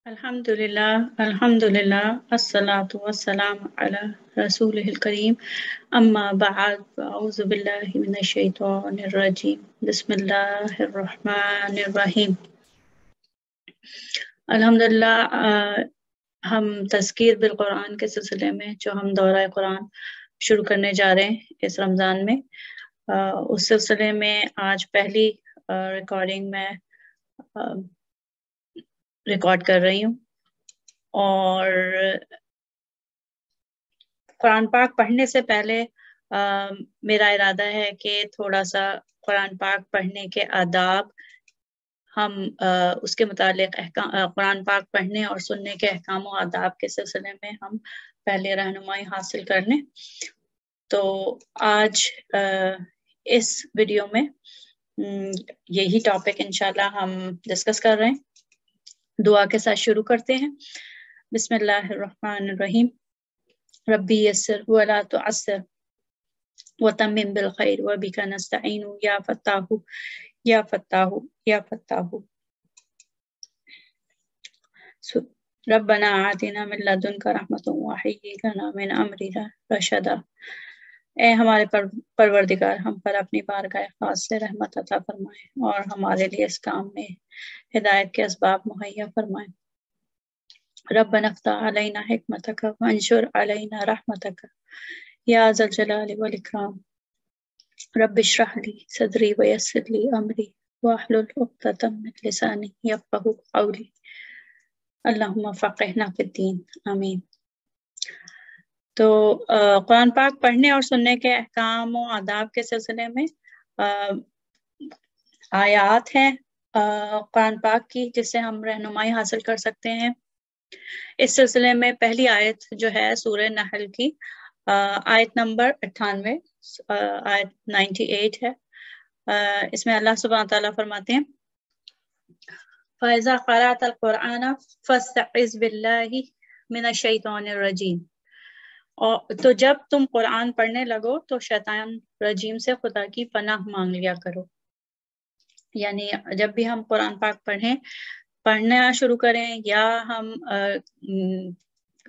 अल्हम्दुलिल्लाह अस्सलातु वस्सलामु अला रसूलिल करीम अम्मा बाद अऊज़ु बिल्लाहि मिनश शैतानिर रजीम बिस्मिल्लाहिर रहमानिर रहीम। अल्हम्दुलिल्लाह हम तज़कीर बिल कुरान के सिलसिले में जो हम दौरा कुरान शुरू करने जा रहे हैं इस रमज़ान में, उस सिलसिले में आज पहली रिकॉर्डिंग में रिकॉर्ड कर रही हूँ। और कुरान पाक पढ़ने से पहले मेरा इरादा है कि थोड़ा सा कुरान पाक पढ़ने के आदाब हम उसके मुतालिक कुरान पाक पढ़ने और सुनने के अहकाम और आदाब के सिलसिले में हम पहले रहनुमाई हासिल कर लें। तो आज इस वीडियो में यही टॉपिक इंशाल्लाह हम डिस्कस कर रहे हैं। दुआ के साथ शुरू करते हैं। बिस्मिल्लाहिर्रहमानिर्रहीम। रब्बी यस्सिर वला तुअस्सिर वतम्मिम बिल खैर व बिका नस्तईनु या फत्ताहु या फत्ताहु या फत्ताहु। रब्बना आतिना मिन लदुनका रहमतन व हय्यि लना मिन अमरिना रशदा। ए हमारे परवरदिगार, हम पर अपनी बारगाह खास से रहमत अता फरमाए और हमारे लिए इस काम में हिदायत के असबाब मुहैया फरमाए। रब्बना फ़्तह अलैना हिकमतक वंशुर अलैना रहमतक या ज़ल जलाली वल इकराम। रब्बि इश्रह ली सदरी व यस्सिर ली अमरी वहलुल उक़दतम मिन लिसानी यफ़क़हू क़ौली। अल्लाहुम्मा फ़क़िहना फ़िद्दीन, आमीन। तो कुरान पाक पढ़ने और सुनने के अहकाम और आदाब के सिलसिले में आयात हैं कुरान पाक की जिससे हम रहनुमाई हासिल कर सकते हैं। इस सिलसिले में पहली आयत जो है सूरह नहल की आयत नंबर 98, आयत 98 है। इसमें अल्लाह सुब्हानहू तआला फरमाते हैं, फ़इज़ा क़रअतल क़ुरआन फ़स्तइज़ बिल्लाहि मिनश शैतानिर रजीम। और तो जब तुम कुरान पढ़ने लगो तो शैतान रजीम से खुदा की पनाह मांग लिया करो। यानी जब भी हम कुरान पाक पढ़ना शुरू करें या हम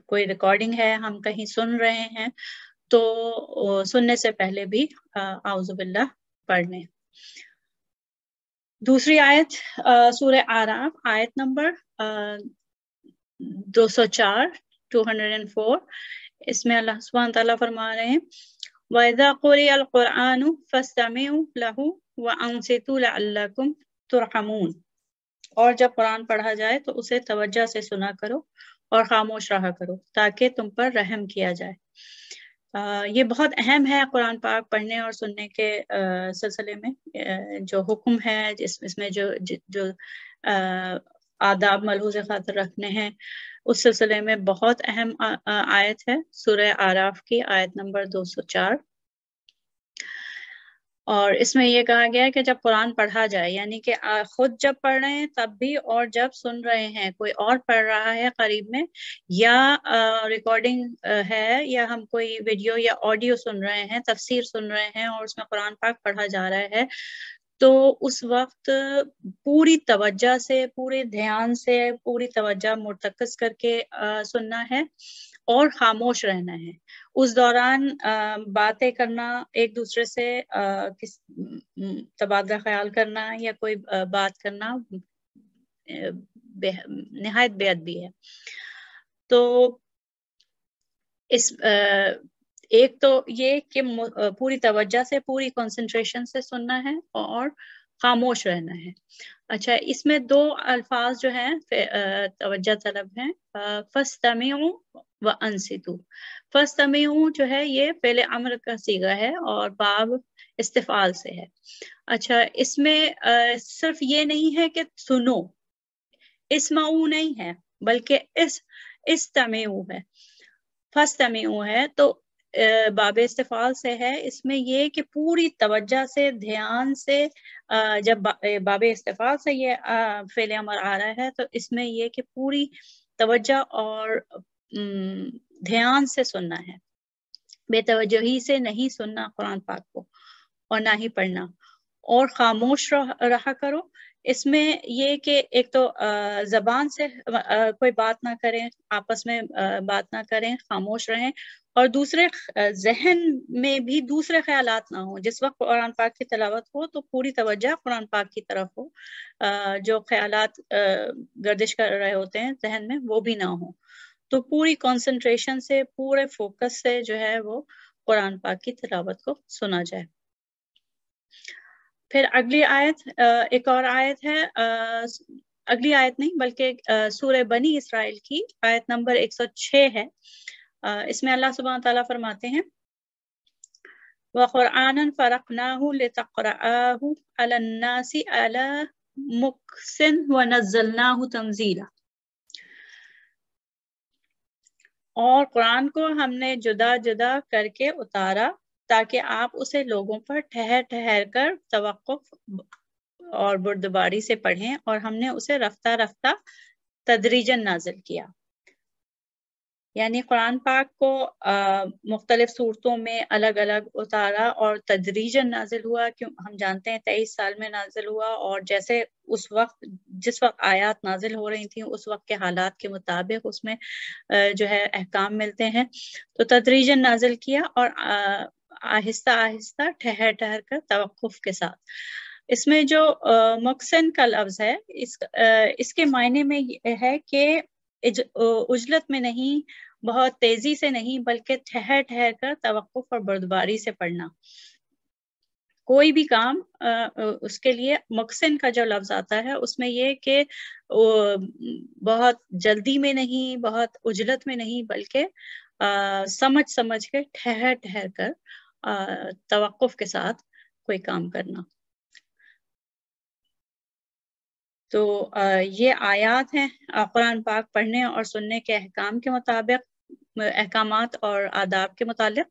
कोई रिकॉर्डिंग है, हम कहीं सुन रहे हैं, तो सुनने से पहले भी आऊज़ु बिल्लाह पढ़ लें। दूसरी आयत सूरह आराफ आयत नंबर 204 204। इसमें अल्लाह सुब्हानहू तआला फरमा रहे हैं, वइज़ा क़ुरिअल क़ुरआनु फ़स्तमिऊ लहू व अंसितू लअल्लकुम तुरहमून। और जब कुरान पढ़ा जाए तो उसे तवज्जो से सुना करो और खामोश रहा करो ताकि तुम पर रहम किया जाए। ये बहुत अहम है कुरान पाक पढ़ने और सुनने के सिलसिले में जो हुक्म है, इसमें जो आदाब मलहूज़ खातिर रखने हैं, उस सिलसिले में बहुत अहम आयत है सूरह आराफ की आयत नंबर 204। और इसमें ये कहा गया है कि जब कुरान पढ़ा जाए, यानी कि खुद जब पढ़ रहे हैं तब भी, और जब सुन रहे हैं कोई और पढ़ रहा है करीब में, या रिकॉर्डिंग है, या हम कोई वीडियो या ऑडियो सुन रहे हैं, तफसीर सुन रहे हैं और उसमें कुरान पाक पढ़ा जा रहा है, तो उस वक्त पूरी तवज्जो से, पूरे ध्यान से, पूरी तवज्जो मुर्तकज़ करके सुनना है और खामोश रहना है। उस दौरान बातें करना, एक दूसरे से तबादला ख्याल करना या कोई बात करना निहायत बेअदबी है। तो इस एक तो ये कि पूरी तवज्जो से, पूरी कंसंट्रेशन से सुनना है और खामोश रहना है। अच्छा, इसमें दो अल्फाज जो हैं तवज्जो तलब हैं, फस्तमिऊ व अंसितू। फस्तमिऊ जो है ये पहले अम्र का सीगा है और बाब इस्तिफाल से है। अच्छा, इसमें सिर्फ ये नहीं है कि सुनो, इस्माऊ नहीं है, बल्कि इस्तमिऊ है। फस्तमिऊ है तो बाब इस्तिफाल से है। इसमें ये कि पूरी तवज्जो से, ध्यान से, जब बाब इस्तिफाल से ये फेल अमर आ रहा है, तो इसमें ये कि पूरी तवज्जो और ध्यान से सुनना है। बेतवज्जोही से नहीं सुनना कुरान पाक को और ना ही पढ़ना, और खामोश रहा करो। اس میں یہ کہ ایک تو زبان سے کوئی بات نہ کریں، آپس میں بات نہ کریں، خاموش رہیں، اور دوسرے ذہن میں بھی دوسرے خیالات نہ ہوں. جس وقت قرآن پاک کی تلاوت ہو تو پوری توجہ قرآن پاک کی طرف ہو، جو خیالات گردش کر رہے ہوتے ہیں ذہن میں وہ بھی نہ ہوں. تو پوری کنسنٹریشن سے، پورے فوکس سے جو ہے وہ قرآن پاک کی تلاوت کو سنا جائے. پھر اگلی آیت، ایک اور آیت ہے، اگلی آیت نہیں بلکہ سورہ بنی اسرائیل کی آیت نمبر 106 ہے. اس میں اللہ سبحانہ تعالیٰ فرماتے ہیں وَقُرْآنًا فَرَقْنَاهُ لِتَقْرَأَهُ عَلَى النَّاسِ عَلَى مُكْثٍ وَنَزَّلْنَاهُ تَنزِيلًا. اور قرآن کو ہم نے جدا جدا کر کے اتارا تاکہ آپ اسے لوگوں پر ٹھہر ٹھہر کر توقف اور بردباری سے پڑھیں، اور ہم نے اسے رفتہ رفتہ تدریجاً نازل کیا. یعنی قرآن پاک کو مختلف صورتوں میں الگ الگ اتارا اور تدریجاً نازل ہوا. کیوں ہم جانتے ہیں 23 سال میں نازل ہوا، اور جیسے اس وقت جس وقت آیات نازل ہو رہی تھیں اس وقت کے حالات کے مطابق اس میں جو ہے احکام ملتے ہیں. تو تدریجاً نازل کیا اور آہستہ آہستہ ٹھہر ٹھہر کر توقف کے ساتھ. اس میں جو مقصن کا لفظ ہے اس کے معنی میں یہ ہے کہ عجلت میں نہیں، بہت تیزی سے نہیں، بلکہ ٹھہر ٹھہر کر توقف اور بردباری سے پڑھنا. کوئی بھی کام اس کے لیے مقصن کا جو لفظ آتا ہے اس میں یہ کہ بہت جلدی میں نہیں، بہت عجلت میں نہیں، بلکہ سمجھ سمجھ کے ٹھہر ٹھہر کر توقف کے ساتھ کوئی کام کرنا. تو یہ آیات ہیں قرآن پاک پڑھنے اور سننے کے احکام کے مطابق، احکامات اور آداب کے متعلق.